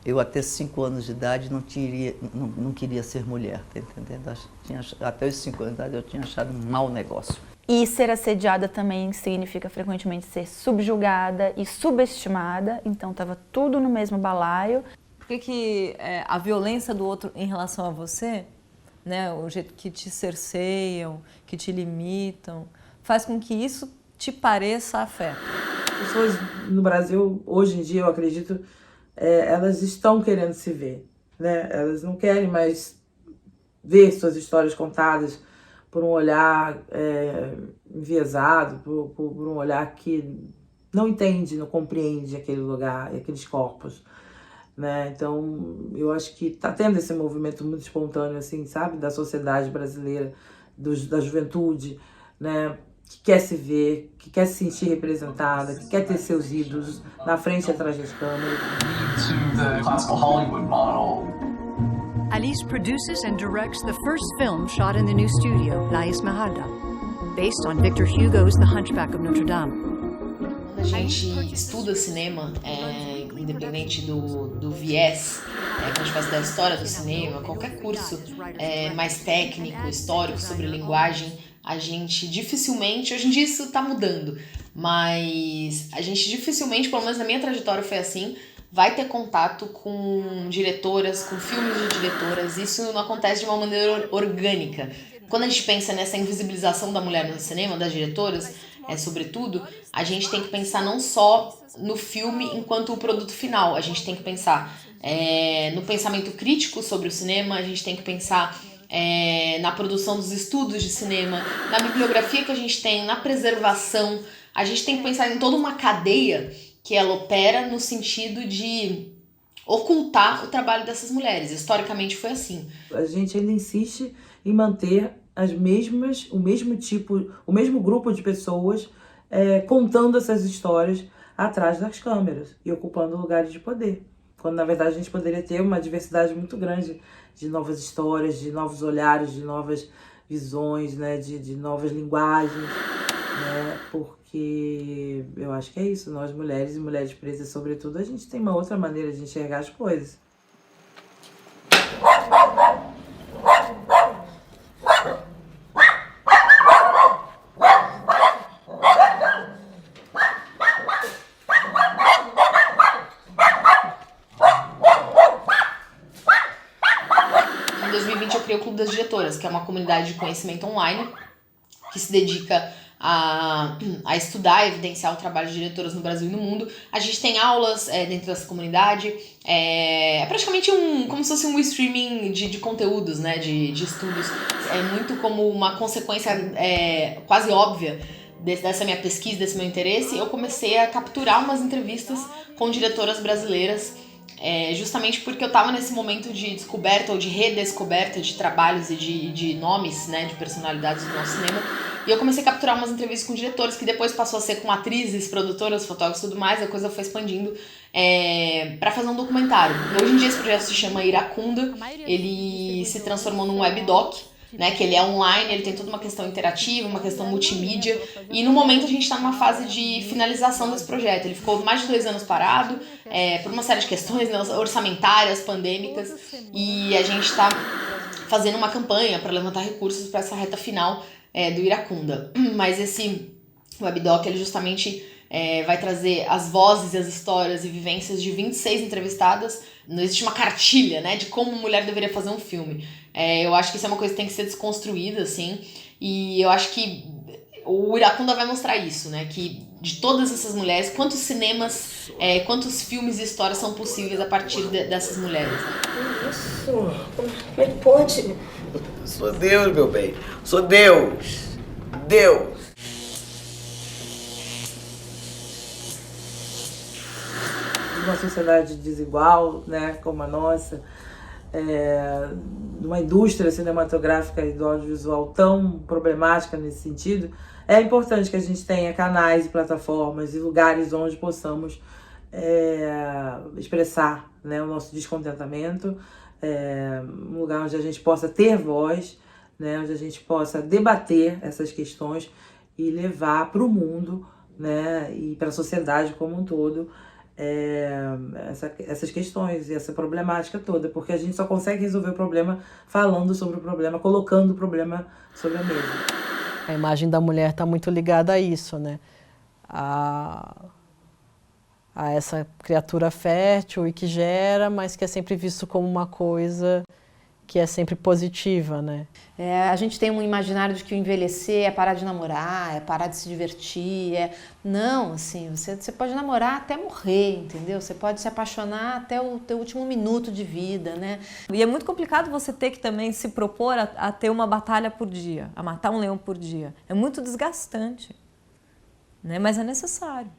Eu até 5 anos de idade não queria ser mulher, tá entendendo? Até os 5 anos de idade eu tinha achado um mau negócio. E ser assediada também significa frequentemente ser subjugada e subestimada, então estava tudo no mesmo balaio. Por que a violência do outro em relação a você, né, o jeito que te cerceiam, que te limitam, faz com que isso te pareça afeto? As pessoas no Brasil, hoje em dia, eu acredito, elas estão querendo se ver, né? Elas não querem mais ver suas histórias contadas por um olhar enviesado, por um olhar que não entende, não compreende aquele lugar e aqueles corpos, né? Então, eu acho que tá tendo esse movimento muito espontâneo, assim, sabe? Da sociedade brasileira, da juventude, né? Que quer se ver, que quer se sentir representada, que quer ter seus ídolos na frente e atrás das câmeras. Alice produces and directs the first film shot in the new studio, La Esmeralda, based on Victor Hugo's The Hunchback of Notre Dame. Quando a gente estuda cinema, independente do viés, quando a gente faz da história do cinema, qualquer curso mais técnico, histórico, sobre linguagem, a gente dificilmente, hoje em dia isso tá mudando, mas a gente dificilmente, pelo menos na minha trajetória foi assim, vai ter contato com diretoras, com filmes de diretoras. Isso não acontece de uma maneira orgânica. Quando a gente pensa nessa invisibilização da mulher no cinema, das diretoras, sobretudo, a gente tem que pensar não só no filme enquanto o produto final. A gente tem que pensar no pensamento crítico sobre o cinema, a gente tem que pensar na produção dos estudos de cinema, na bibliografia que a gente tem, na preservação. A gente tem que pensar em toda uma cadeia que ela opera no sentido de ocultar o trabalho dessas mulheres. Historicamente foi assim. A gente ainda insiste em manter o mesmo grupo de pessoas contando essas histórias atrás das câmeras e ocupando lugares de poder. Quando, na verdade, a gente poderia ter uma diversidade muito grande de novas histórias, de novos olhares, de novas visões, né, de novas linguagens, né, porque eu acho que é isso, nós mulheres e mulheres pretas, sobretudo, a gente tem uma outra maneira de enxergar as coisas. Em 2020 eu criei o Clube das Diretoras, que é uma comunidade de conhecimento online que se dedica a estudar e evidenciar o trabalho de diretoras no Brasil e no mundo. A gente tem aulas dentro dessa comunidade, é praticamente como se fosse um streaming de conteúdos, né, de estudos. É muito como uma consequência quase óbvia dessa minha pesquisa, desse meu interesse. Eu comecei a capturar umas entrevistas com diretoras brasileiras, justamente porque eu estava nesse momento de descoberta ou de redescoberta de trabalhos e de nomes, né, de personalidades do nosso cinema. E eu comecei a capturar umas entrevistas com diretores, que depois passou a ser com atrizes, produtoras, fotógrafos e tudo mais. A coisa foi expandindo para fazer um documentário. Hoje em dia esse projeto se chama Iracunda. Ele se transformou num webdoc, né, que ele é online, ele tem toda uma questão interativa, uma questão multimídia. E no momento a gente está numa fase de finalização desse projeto. Ele ficou mais de 2 anos parado, por uma série de questões, né, orçamentárias, pandêmicas. E a gente está fazendo uma campanha para levantar recursos para essa reta final do Iracunda. Mas esse webdoc, ele justamente vai trazer as vozes, as histórias e vivências de 26 entrevistadas. Não existe uma cartilha, né, de como mulher deveria fazer um filme. Eu acho que isso é uma coisa que tem que ser desconstruída, assim, e eu acho que o Iracunda vai mostrar isso, né, que de todas essas mulheres, quantos cinemas, quantos filmes e histórias são possíveis a partir dessas mulheres. Isso, como é que pode? Sou Deus, meu bem. Sou Deus. Deus. Uma sociedade desigual, né, como a nossa, numa indústria cinematográfica e do audiovisual tão problemática nesse sentido, é importante que a gente tenha canais e plataformas e lugares onde possamos expressar, né, o nosso descontentamento, um lugar onde a gente possa ter voz, né, onde a gente possa debater essas questões e levar para o mundo, né, e para a sociedade como um todo essas questões e essa problemática toda, porque a gente só consegue resolver o problema falando sobre o problema, colocando o problema sobre a mesa. A imagem da mulher está muito ligada a isso, né? A essa criatura fértil e que gera, mas que é sempre visto como uma coisa que é sempre positiva, né? A gente tem um imaginário de que o envelhecer é parar de namorar, é parar de se divertir, Não, assim, você pode namorar até morrer, entendeu? Você pode se apaixonar até o teu último minuto de vida, né? E é muito complicado você ter que também se propor a ter uma batalha por dia, a matar um leão por dia. É muito desgastante, né? Mas é necessário.